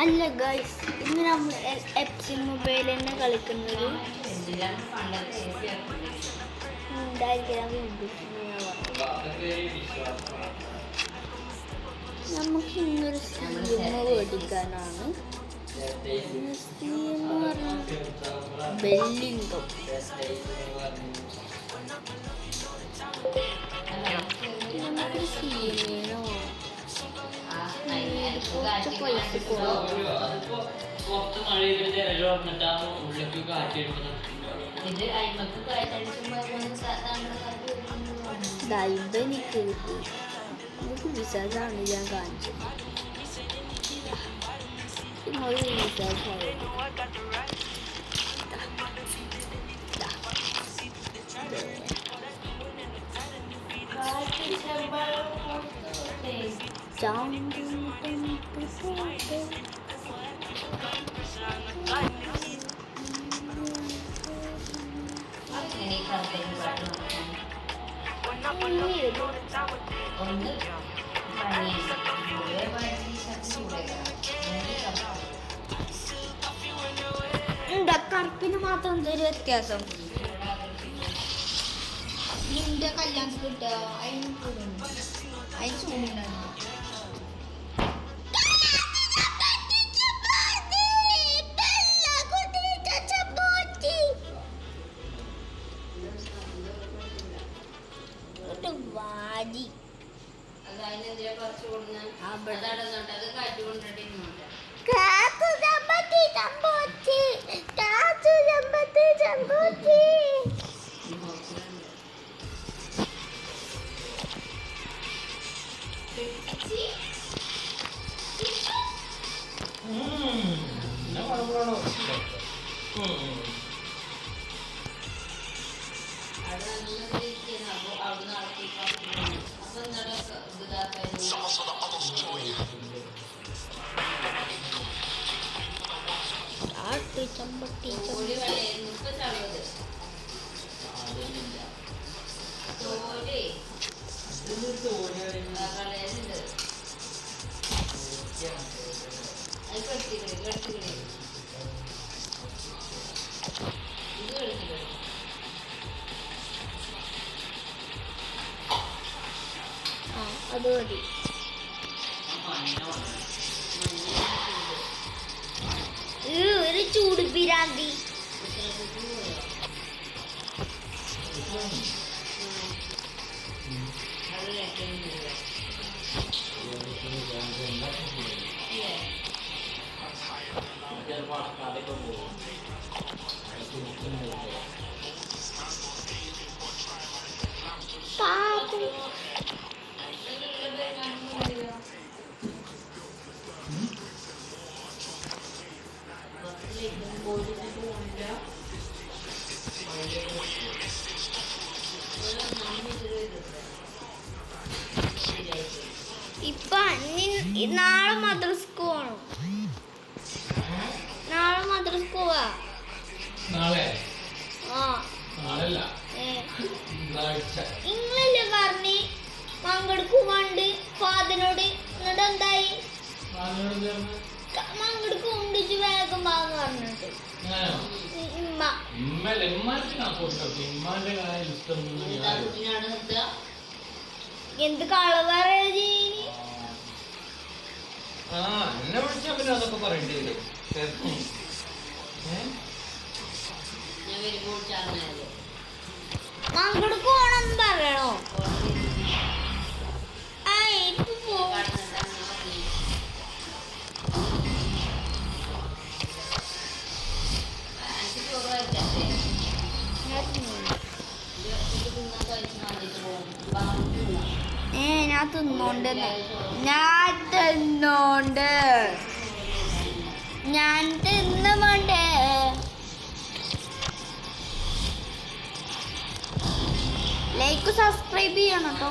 അല്ല ഗൈസ്, ഇന്ന് നമ്മൾ എപ്സി മൊബൈൽ തന്നെ കളിക്കുന്നത്. നമുക്ക് ഇന്നൊരു സിനിമ മേടിക്കാനാണ്. ബെല്ലിംഗം നമുക്കൊരു സിനിമയോ കുറച്ച് പൈസ എനിക്ക് വിശ്വാസമാണ് ഞാൻ കാണിച്ചത്. കറുപ്പിന് മാത്രം എന്തൊരു വ്യത്യാസം. നിന്റെ കല്യാണത്തിൽ കിട്ടുക അതിന് ചൂടുണ്ടായിരുന്നു. അത് മതി. ഒരു ചൂട് പിരാന്തി. ഇപ്പൊ നാളെ മദ്രസക്ക് പോണം. നാളെ മദ്രസക്ക് പോവാ. ഇങ്ങളല്ലേ പറഞ്ഞ് മങ്കടുക്കുണ്ട് ഫാദറിനോട്. എന്നിട്ട് എന്തായി? മങ്കടുക്ക് ഉണ്ടിച്ച് വേഗം വാങ്ങ പറഞ്ഞിട്ട് എന്ത് കളവറ മങ്കടുക്ക് പോണം പറയണോ? ഞാൻ തിന്നോണ്ട് ഞാൻ തിന്നുമുണ്ട്. ലൈക്ക് സബ്സ്ക്രൈബ് ചെയ്യണം കേട്ടോ.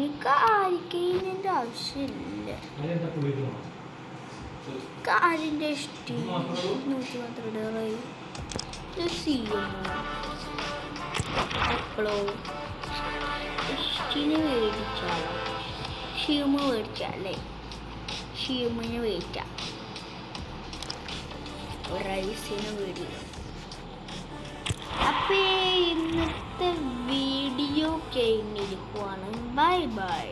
എനിക്ക് ആയിരിക്കുന്നതിൻ്റെ ആവശ്യമില്ല. കാലിൻ്റെ ഇഷ്ടം 132 എപ്പോഴോ ഇഷ്ടിനെ മേടിച്ചാലോ? ഷീമ മേടിച്ചാലേ ഷീമിനെ മേടിക്കാം. റൈസിന് മേടിക്കാം. അപ്പോൾ ഇന്നത്തെ വീഡിയോ കഴിഞ്ഞിരിക്കുവാണ്. Bye bye.